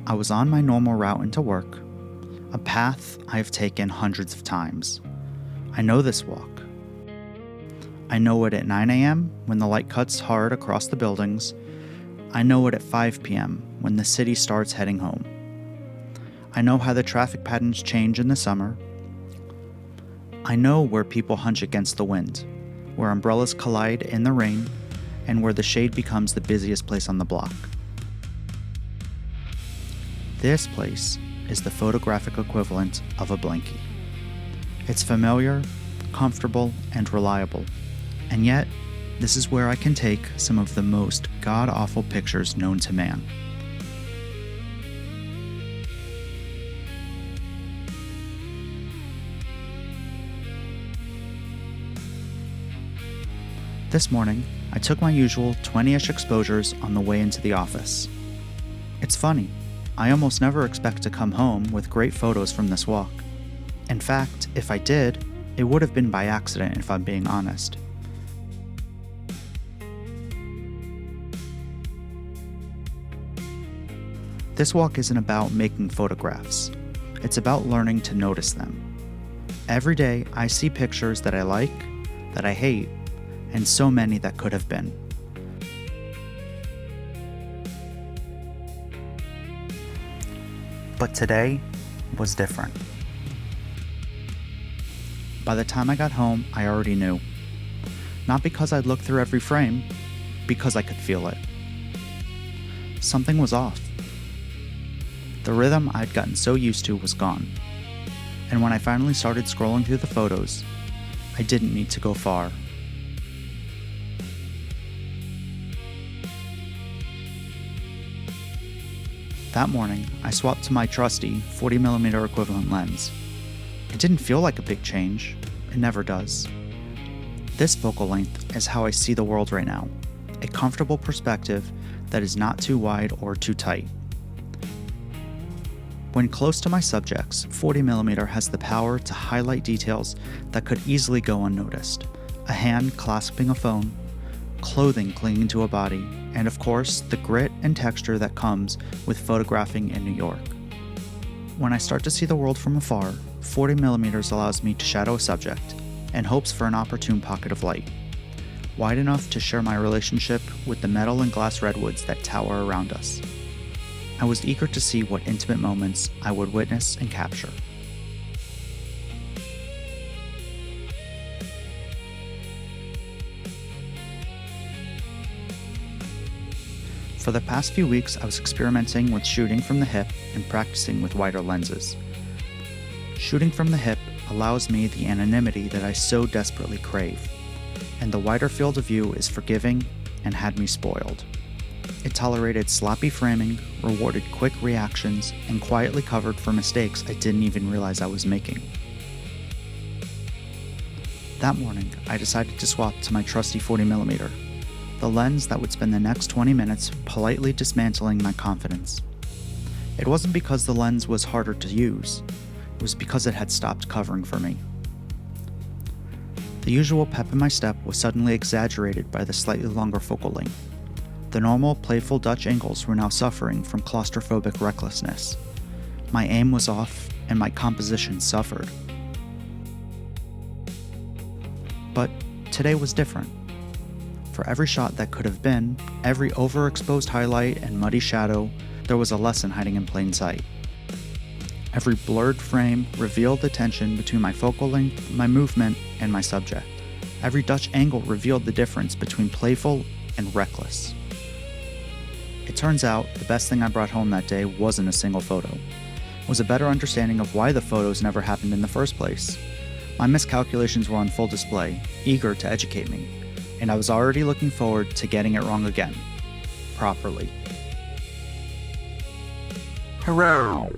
I was on my normal route into work, a path I have taken hundreds of times. I know this walk. I know it at 9 a.m. when the light cuts hard across the buildings. I know it at 5 p.m. when the city starts heading home. I know how the traffic patterns change in the summer. I know where people hunch against the wind, where umbrellas collide in the rain, and where the shade becomes the busiest place on the block. This place is the photographic equivalent of a blankie. It's familiar, comfortable, and reliable, and yet this is where I can take some of the most god-awful pictures known to man. This morning, I took my usual 20-ish exposures on the way into the office. It's funny, I almost never expect to come home with great photos from this walk. In fact, if I did, it would have been by accident if I'm being honest. This walk isn't about making photographs. It's about learning to notice them. Every day, I see pictures that I like, that I hate, and so many that could have been. But today was different. By the time I got home, I already knew. Not because I'd looked through every frame, because I could feel it. Something was off. The rhythm I'd gotten so used to was gone. And when I finally started scrolling through the photos, I didn't need to go far. That morning, I swapped to my trusty 40mm equivalent lens. It didn't feel like a big change. It never does. This focal length is how I see the world right now, a comfortable perspective that is not too wide or too tight. When close to my subjects, 40mm has the power to highlight details that could easily go unnoticed. A hand clasping a phone, clothing clinging to a body, and of course, the grit and texture that comes with photographing in New York. When I start to see the world from afar, 40mm allows me to shadow a subject and hopes for an opportune pocket of light, wide enough to share my relationship with the metal and glass redwoods that tower around us. I was eager to see what intimate moments I would witness and capture. For the past few weeks, I was experimenting with shooting from the hip and practicing with wider lenses. Shooting from the hip allows me the anonymity that I so desperately crave, and the wider field of view is forgiving and had me spoiled. It tolerated sloppy framing, rewarded quick reactions, and quietly covered for mistakes I didn't even realize I was making. That morning, I decided to swap to my trusty 40mm. The lens that would spend the next 20 minutes politely dismantling my confidence. It wasn't because the lens was harder to use, it was because it had stopped covering for me. The usual pep in my step was suddenly exaggerated by the slightly longer focal length. The normal, playful Dutch angles were now suffering from claustrophobic recklessness. My aim was off, and my composition suffered. But today was different. For every shot that could have been, every overexposed highlight and muddy shadow, there was a lesson hiding in plain sight. Every blurred frame revealed the tension between my focal length, my movement, and my subject. Every Dutch angle revealed the difference between playful and reckless. It turns out the best thing I brought home that day wasn't a single photo. It was a better understanding of why the photos never happened in the first place. My miscalculations were on full display, eager to educate me, and I was already looking forward to getting it wrong again. Properly. Hello.